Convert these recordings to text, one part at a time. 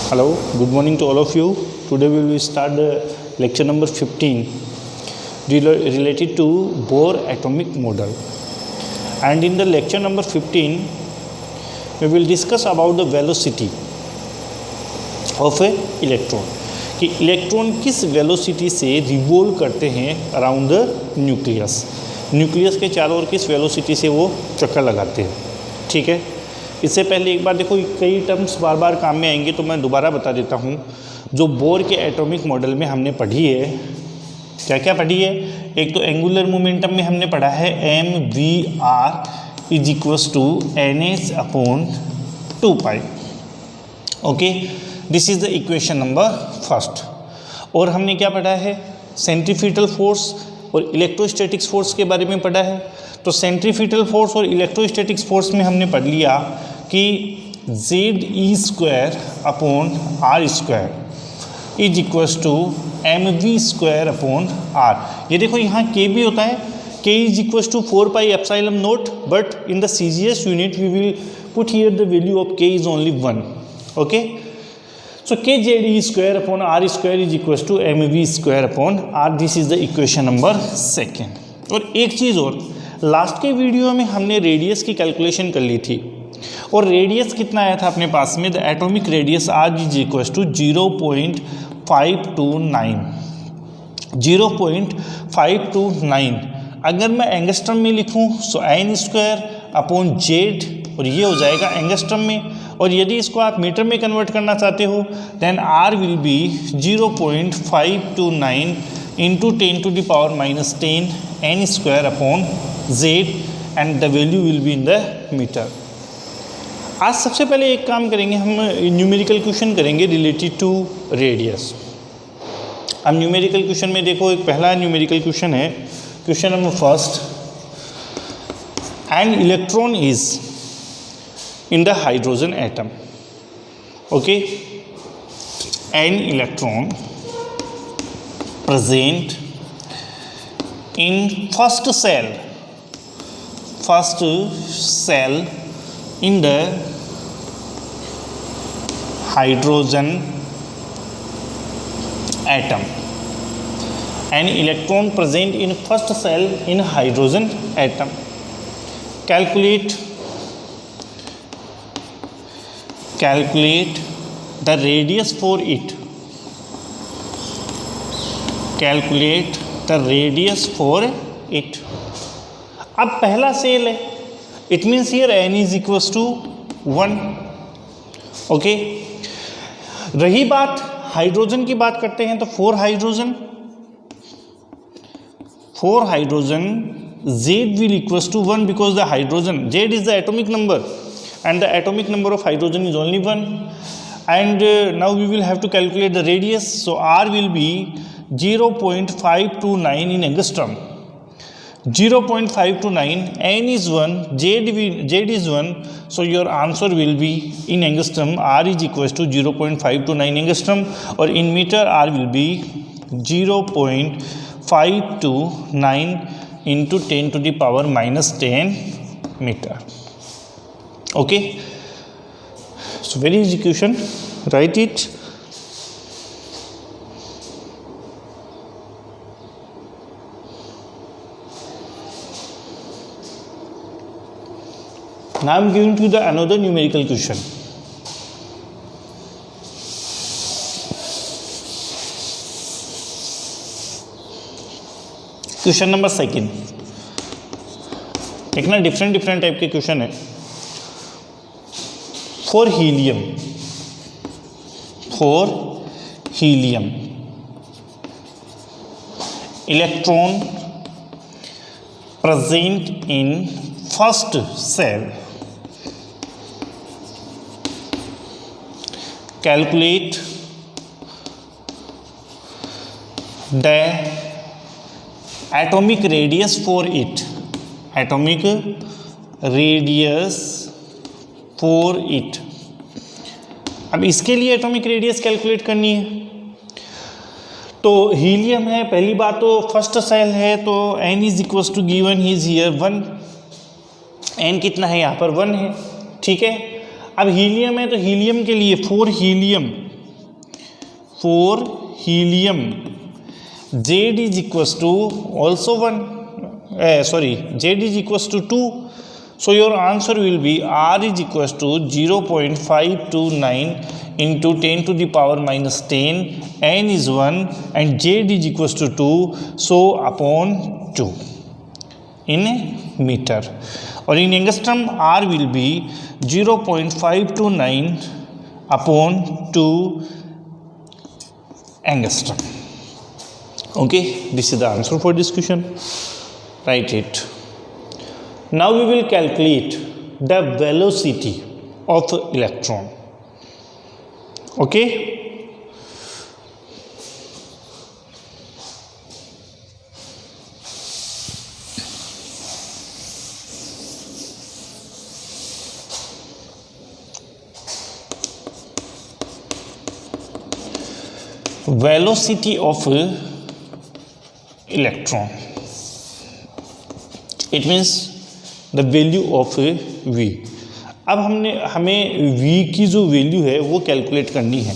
Hello, good morning to all of you. Today we will start the lecture number 15 related to Bohr atomic model. And in the lecture number 15, we will discuss about the velocity of a electron. कि electron किस velocity से revolve करते हैं around the nucleus के चारों ओर किस velocity से वो चक्कर लगाते हैं. ठीक है, इससे पहले एक बार देखो, कई टर्म्स बार बार काम में आएंगे तो मैं दोबारा बता देता हूँ. जो बोर के एटॉमिक मॉडल में हमने पढ़ी है, क्या क्या पढ़ी है. एक तो एंगुलर मोमेंटम में हमने पढ़ा है mvr is equals to nh/2π. Okay, this is the equation number first. और हमने क्या पढ़ा है, सेंट्रीफ्यूगल फोर्स और इलेक्ट्रोस्टैटिक्स फोर्स के बारे में पढ़ा है. तो सेंट्रीफ्यूगल फोर्स और इलेक्ट्रोस्टैटिक्स फोर्स में हमने पढ़ लिया कि Ze²/r² is equals to mv²/r. ये देखो यहाँ k भी होता है, k is equals to 4πε0, but in the CGS unit we will put here the value of k is only 1. Okay, so kZe²/r² is equals to mv²/r. This is the equation number 2. और एक चीज़ और, last के video में हमने radius की calculation कर ली थी और रेडियस कितना आया था अपने पास में. The atomic radius r is equals to 0.529. अगर मैं एंगस्ट्रम में लिखूं सो n²/z, और ये हो जाएगा एंगस्ट्रम में. और यदि इसको आप मीटर में कन्वर्ट करना चाहते हो then r will be 0.529 into 10⁻⁻10 n²/z and the value will be in the meter. आज सबसे पहले एक काम करेंगे, हम न्यूमेरिकल क्वेश्चन करेंगे रिलेटेड टू रेडियस. अब न्यूमेरिकल क्वेश्चन में देखो, एक पहला न्यूमेरिकल क्वेश्चन है, question number first. An electron is in the hydrogen atom. Okay, an electron present in first cell in the hydrogen atom. An electron present in first cell in hydrogen atom. Calculate the radius for it. Calculate the radius for it. अब पहला shell है, it means here n is equals to 1. Okay, रही बात hydrogen की, बात करते हैं तो 4 hydrogen Z will equals to 1 because the hydrogen Z is the atomic number and the atomic number of hydrogen is only 1. And now we will have to calculate the radius. So R will be 0.529 in angstrom. 0.529, n is 1, Z is 1, so your answer will be in angstrom. R is equals to 0.529 angstrom, or in meter R will be 0.529 into 10⁻⁻10 meter. Okay, so very easy question, write it. Now I am giving to the another numerical question. Question number 2. एक ना different type के question है. For helium, electron present in first cell. Calculate the atomic radius for it. Atomic radius for it. अब इसके लिए atomic radius calculate करनी है. तो हीलियम है, पहली बात तो फर्स्ट सेल है, तो n is equals to given is here 1. n कितना है यहाँ पर 1 है. ठीक है, अब हीलियम है तो हीलियम के लिए 4 helium for helium, Z is equals to also 1, Z is equals to 2. So your answer will be R is equals to 0.529 into 10 to the power minus 10, N is 1 and Z is equals to 2, so upon 2 in meter. Or in angstrom, R will be 0.529 upon 2 angstrom. Okay, this is the answer for this question. Write it. Now we will calculate the velocity of electron. Okay. Velocity of electron, it means the value of v. अब हमें v की जो value है वो calculate करनी है.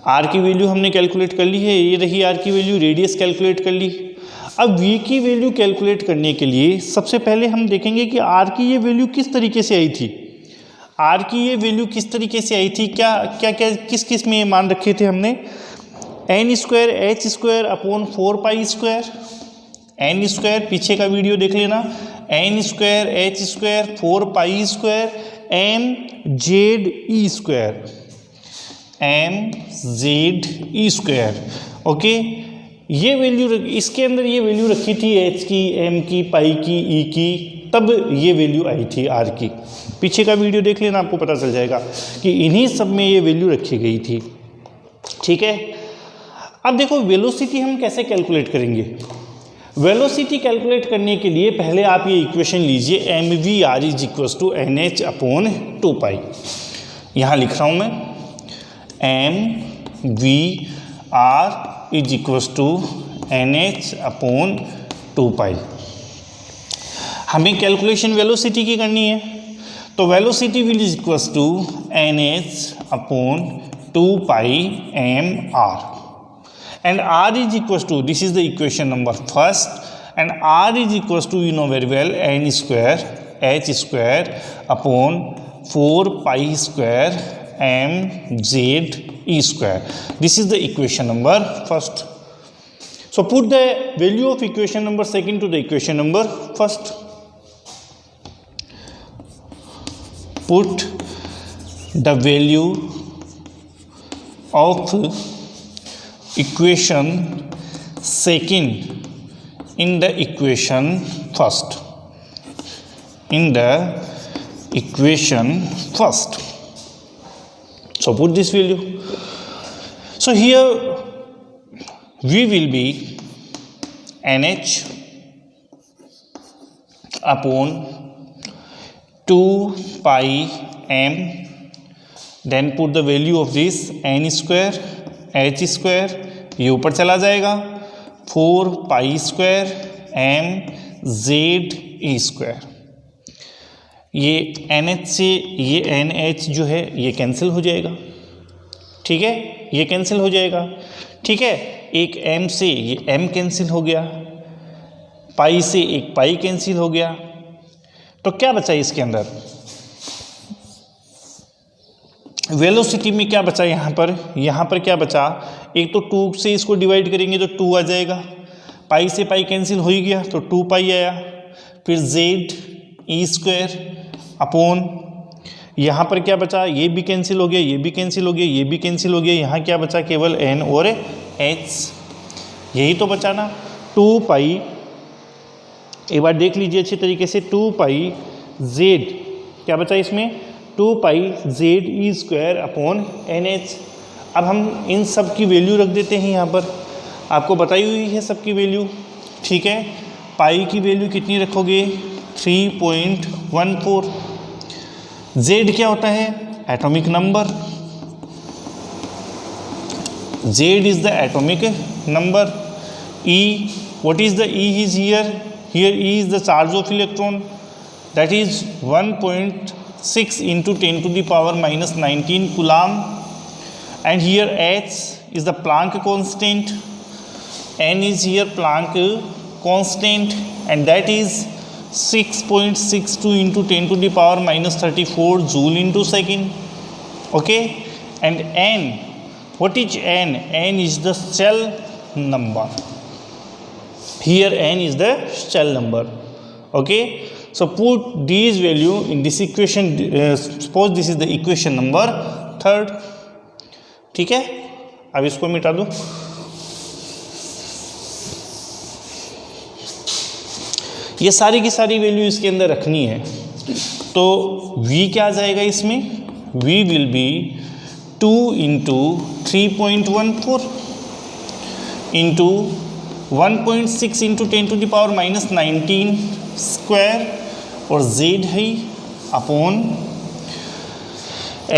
r की value हमने कैलकुलेट कर ली है, ये रही r की वैल्यू, रेडियस कैलकुलेट कर ली. अब v की वैल्यू कैलकुलेट करने के लिए सबसे पहले हम देखेंगे कि r की ये वैल्यू किस तरीके से आई थी. r की ये वैल्यू किस तरीके से आई थी, क्या क्या क्या किस किस में ये मान रखे थे हमने. n square h square upon 4 square, n square पीछे का वीडियो देख लेना, n square h square 4 square m z e square, m z e square. Okay, ये वैल्यू इसके अंदर ये वैल्यू रखी थी h की, m की, पाई की, e की, तब ये वैल्यू आई थी r की. पीछे का वीडियो देख लेना, आपको पता चल जाएगा कि इन्हीं सब में ये वैल्यू रखी गई थी. ठीक है. अब देखो वेलोसिटी हम कैसे कैलकुलेट करेंगे. वेलोसिटी कैलकुलेट करने के लिए पहले आप ये इक्वेशन लीजिए, M V R is equals to N H upon 2 pi. यहाँ लिख रहा हूँ मैं, M V R is equals to N H upon 2 pi. हमें कैलकुलेशन वेलोसिटी की करनी है, तो velocity will is equals to N H upon 2 pi M R. And r is equals to, this is the equation number first, and r is equals to, you know very well, n square h square upon 4 pi square m z e square. This is the equation number first. So put the value of equation number second to the equation number first. Put the value of equation second in the equation first. In the equation first. So put this value. So here v will be nh upon 2 pi m. Then put the value of this n square h square, ये ऊपर चला जाएगा, 4 pi square m z e square. ये N H से ये N H जो है ये कैंसिल हो जाएगा. ठीक है, ये कैंसिल हो जाएगा. ठीक है, एक m से ये m कैंसिल हो गया, पाई से एक पाई कैंसिल हो गया. तो क्या बचा इसके अंदर, वेलोसिटी में क्या बचा यहाँ पर क्या बचा, एक तो 2 से इसको डिवाइड करेंगे तो 2 आ जाएगा, पाई से पाई कैंसिल हो ही गया तो 2 पाई आया, फिर जेड ई स्क्वायर अपॉन, यहाँ पर क्या बचा, ये भी कैंसिल हो गया, ये भी कैंसिल हो गया, ये भी कैंसिल हो गया, यहाँ क्या बचा, केवल एन और एच, यही तो बचा ना. 2 पाई, एक बार देख लीजिए अच्छी तरीके से, 2 पाई जेड, क्या बचा इसमें, 2 पाई Z E square upon N H. अब हम इन सब की वैल्यू रख देते हैं यहाँ पर, आपको बताई हुई है सबकी वैल्यू. ठीक है, पाई की वैल्यू कितनी रखोगे, 3.14. जेड क्या होता है, atomic number, Z is the atomic number. E, what is the E is here E is the charge of electron, that is 1.6 into 10 to the power minus 19 coulomb. And here h is the Planck constant. N is here Planck constant, and that is 6.62 into 10 to the power minus 34 joule into second. Okay, and N, what is N? N is the shell number. Here N is the shell number. Okay, so put these value in this equation. Suppose this is the equation number 3rd. ठीक है, अब इसको मिटा दो. ये सारी की सारी वैल्यू इसके अंदर रखनी है. तो V क्या आ जाएगा इसमें? V will be 2 into 3.14 into 1.6 into 10 to the power minus 19 square, और Z है upon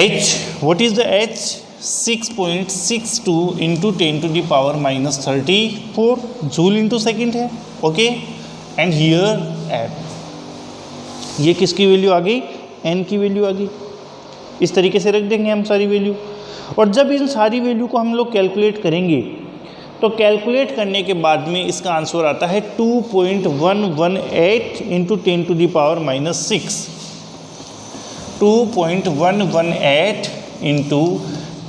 H. What is the H? 6.62 into 10 to the power minus 34 joule into second है. ओके, एंड हियर एट, ये किसकी value आ गई? N की value आ गई. इस तरीके से रख देंगे हम सारी वैल्यू. और जब इन सारी वैल्यू को हम लोग कैलकुलेट करेंगे तो कैलकुलेट करने के बाद में इसका आंसर आता है 2.118 into 10 to the power minus 6. 2.118 into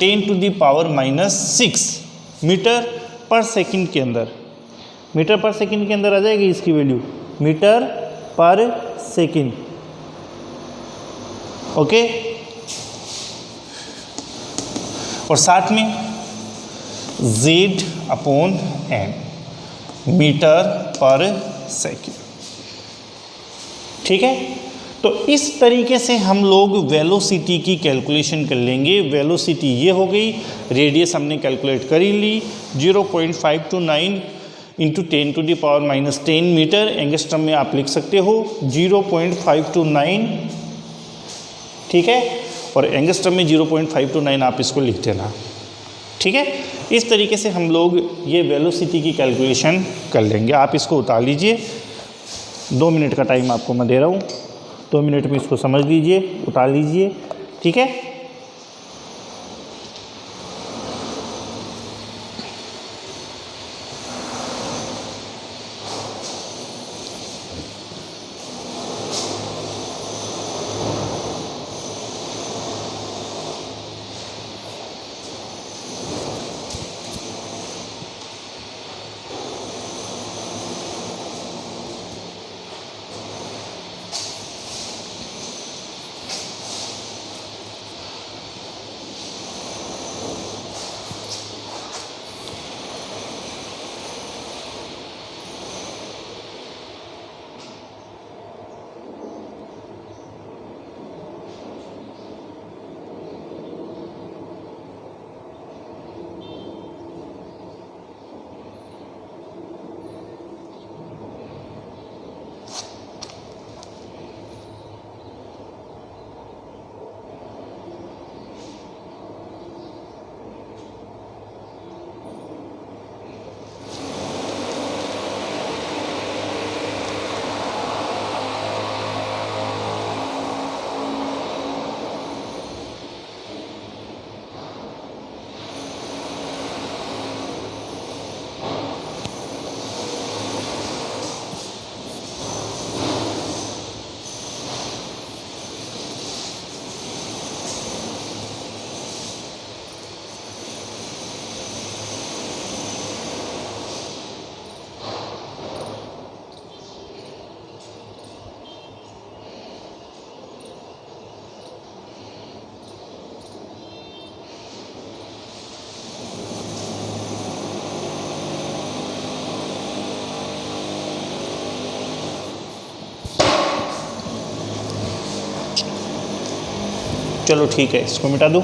10 to the power minus 6 meter per second के अंदर. मीटर पर सेकंड के अंदर आ जाएगी इसकी value, metre per second. Okay, और साथ में Z upon N, metre per second. ठीक है, तो इस तरीके से हम लोग वेलोसिटी की कैलकुलेशन कर लेंगे. वेलोसिटी ये हो गई, रेडियस हमने कैलकुलेट कर ही ली, 0.529 into 10 to the power minus 10 meter. Angstrom में आप लिख सकते हो 0.529. ठीक है, और एंगस्ट्रम में 0.529 आप इसको लिख देना. ठीक है, इस तरीके से हम लोग ये वेलोसिटी की कैलकुलेशन कर लेंगे. आप इसको उतार लीजिए, 2 मिनट का टाइम आपको मैं दे रहा हूँ. 2 मिनट में इसको समझ लीजिए, उतार लीजिए. ठीक है, चलो ठीक है, इसको मिटा दो.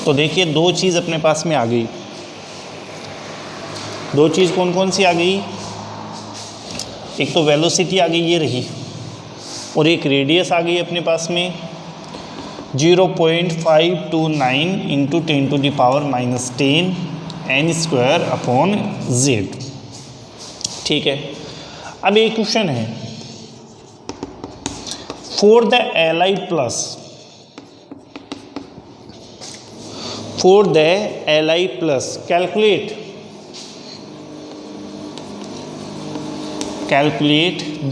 तो देखिए 2 चीज़ अपने पास में आ गई. 2 चीज़ कौन कौन सी आ गई? एक तो वेलोसिटी आ गई, ये रही, और एक रेडियस आ गई अपने पास में 0.529 into 10 to the power minus 10 n square upon z. ठीक है, अब एक क्वेश्चन है, for the Li plus, for the Li plus, calculate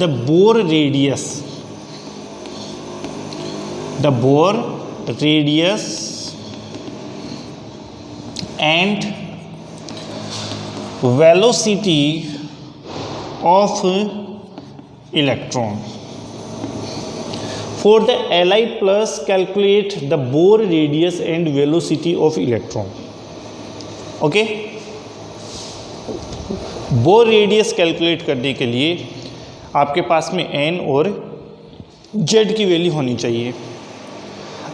the Bohr radius, the Bohr radius and velocity of electron. For the Li plus, calculate the Bohr radius and velocity of electron. Okay, bore radius calculate करने के लिए आपके पास में n और z की value होनी चाहिए।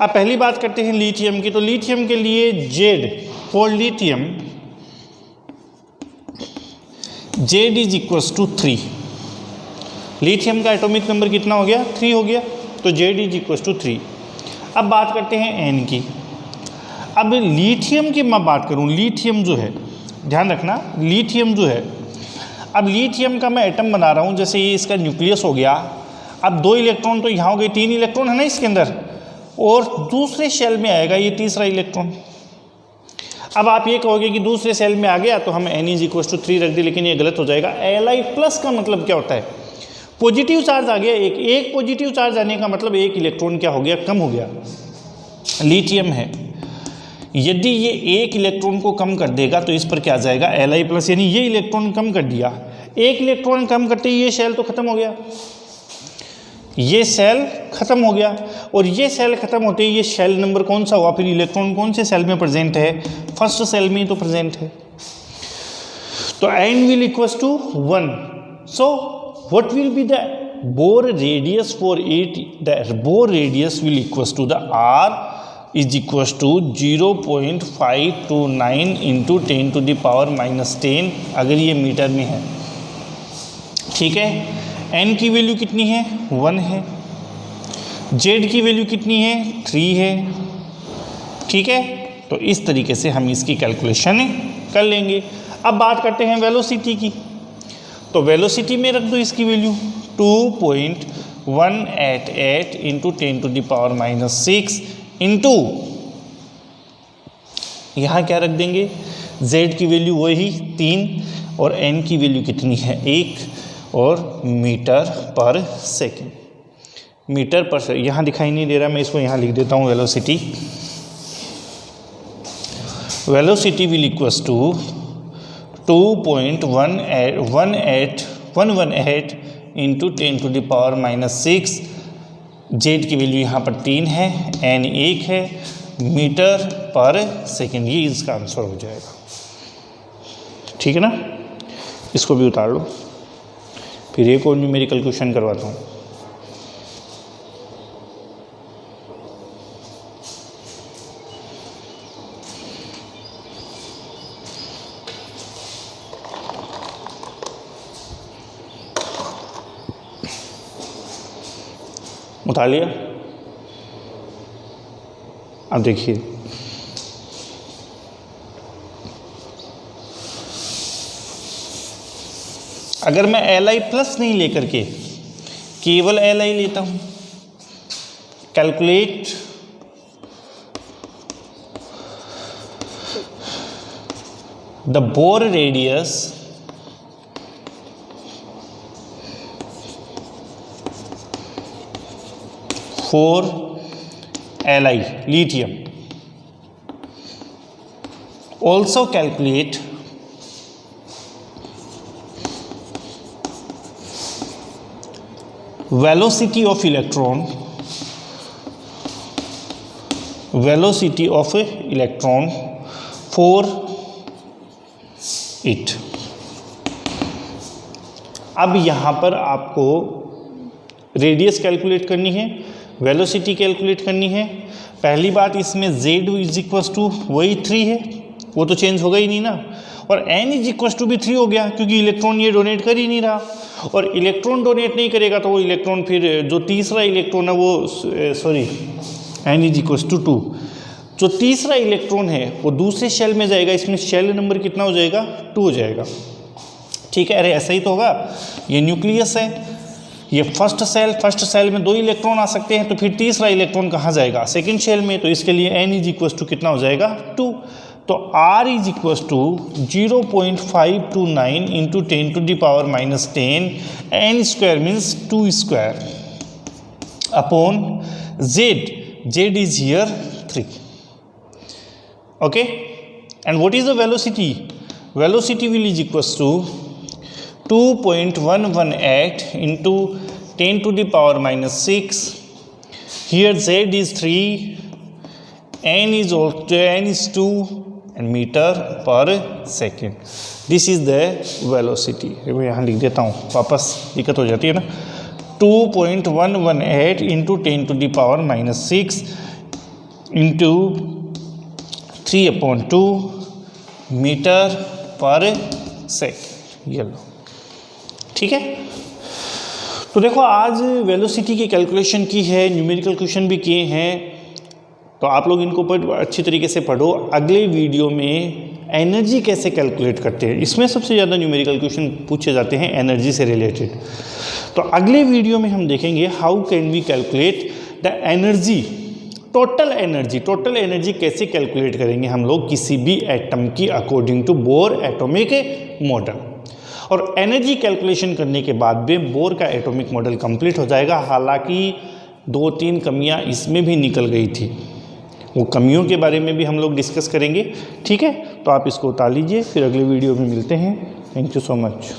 अब पहली बात करते हैं लिथियम की। तो लिथियम के लिए z for lithium z is equals to 3। Lithium का एटॉमिक नंबर कितना हो गया? 3 हो गया। तो z इज इक्वल्स टू 3। अब बात करते हैं n की। अब लिथियम की मैं बात करूं, लिथियम जो है, ध्यान रखना, लिथियम जो है, अब लिथियम का मैं एटम बना रहा हूं, जैसे ये इसका न्यूक्लियस हो गया। अब 2 इलेक्ट्रॉन तो यहाँ हो गए, 3 इलेक्ट्रॉन है ना इसके अंदर, और दूसरे शेल में आएगा ये तीसरा इलेक्ट्रॉन। अब आप ये कहोगे कि दूसरे सेल में आ गया तो हम n इज इक्वल टू 3 रख दी, लेकिन ये गलत हो जाएगा। Li प्लस का मतलब क्या होता है? पॉजिटिव चार्ज आ गया, एक पॉजिटिव चार्ज आने का मतलब एक इलेक्ट्रॉन क्या हो गया? कम हो गया। लिथियम है, यदि ये एक इलेक्ट्रॉन को कम कर देगा तो इस पर क्या आ जाएगा? Li प्लस, यानी ये इलेक्ट्रॉन कम कर दिया। एक इलेक्ट्रॉन कम करते ही ये सेल तो खत्म हो गया, ये सेल खत्म हो गया, और ये सेल खत्म होते ही ये सेल नंबर कौन सा हुआ? फिर इलेक्ट्रॉन कौन से सेल में प्रेजेंट है? फर्स्ट सेल में तो प्रेजेंट है। तो n will equals to 1। So what will be the Bohr radius for it? The Bohr radius will equals to the r is equals to 0.529 into 10 to the power minus 10, अगर ये metre में है। ठीक है, n की value कितनी है? 1 है। z की वैल्यू कितनी है? 3 है। ठीक है, तो इस तरीके से हम इसकी कैलकुलेशन कर लेंगे। अब बात करते हैं वेलोसिटी की। तो वेलोसिटी में रख दो इसकी value 2.188 into 10 to the power minus 6 into, यहाँ क्या रख देंगे? z की वैल्यू वही 3 और n की वैल्यू कितनी है? 1 और मीटर पर सेकेंड। मीटर पर सेकेंड यहाँ दिखाई नहीं दे रहा, मैं इसको यहाँ लिख देता हूँ। Velocity, velocity will equals to 2.118 into 10 to the power minus 6। z की वैल्यू यहाँ पर 3 है, n 1 है, मीटर पर सेकेंड, ये इसका आंसर हो जाएगा। ठीक है ना, इसको भी उतार लो, फिर एक और न्यूमेरिकल क्वेश्चन करवाता हूँ। उतार लिया। अब देखिए, अगर मैं Li प्लस नहीं लेकर के केवल Li लेता हूं, calculate the bore radius for Li, lithium. Also calculate velocity of electron, velocity of electron for it. अब यहाँ पर आपको रेडियस कैलकुलेट करनी है, वेलोसिटी कैलकुलेट करनी है। पहली बात, इसमें z इज इक्वल्स टू वही 3 है, वो तो चेंज होगा ही नहीं ना, और n इज इक्वल्स टू भी 3 हो गया, क्योंकि इलेक्ट्रॉन ये डोनेट कर ही नहीं रहा, और इलेक्ट्रॉन डोनेट नहीं करेगा तो वो इलेक्ट्रॉन फिर जो तीसरा इलेक्ट्रॉन है वो n इज इक्वल्स टू 2, जो तीसरा इलेक्ट्रॉन है वो दूसरे शेल में जाएगा, इसमें शेल नंबर कितना हो जाएगा? 2 हो जाएगा। ठीक है, अरे ऐसा ही तो होगा, ये न्यूक्लियस है, ये फर्स्ट सेल में 2 इलेक्ट्रॉन आ सकते हैं, तो फिर तीसरा इलेक्ट्रॉन कहाँ जाएगा, सेकंड शेल में, तो इसके लिए n इज इक्वल टू कितना हो जाएगा 2, तो r is equal to 0.529 into 10 to the power -10 n square means 2 square upon z is here 3. Okay, and what is the velocity, velocity will is equal to 2.118 into 10 to the power -6. Here z is 3, n is 2 and meter per second. This is the velocity. मैं यहाँ लिख देता हूँ, वापस दिक्कत हो जाती है ना. 2.118 into 10 to the power -6 into 3/2 meter per second. ये लो, ठीक है. तो देखो आज वेलोसिटी की कैलकुलेशन की है, न्यूमेरिकल क्वेश्चन भी किए हैं, तो आप लोग इनको अच्छी तरीके से पढ़ो. अगले वीडियो में एनर्जी कैसे कैलकुलेट करते हैं, इसमें सबसे ज़्यादा न्यूमेरिकल क्वेश्चन पूछे जाते हैं एनर्जी से रिलेटेड. तो अगले वीडियो में हम देखेंगे how can we calculate the energy, total energy कैसे कैलकुलेट करेंगे हम लोग किसी भी एटम की according to Bohr atomic model. और एनर्जी कैलकुलेशन करने के बाद भी बोर का एटॉमिक मॉडल कंप्लीट हो जाएगा. हालांकि 2-3 कमियां इसमें भी निकल गई थी, वो कमियों के बारे में भी हम लोग डिस्कस करेंगे, ठीक है. तो आप इसको उतार लीजिए, फिर अगले वीडियो में मिलते हैं. Thank you so much.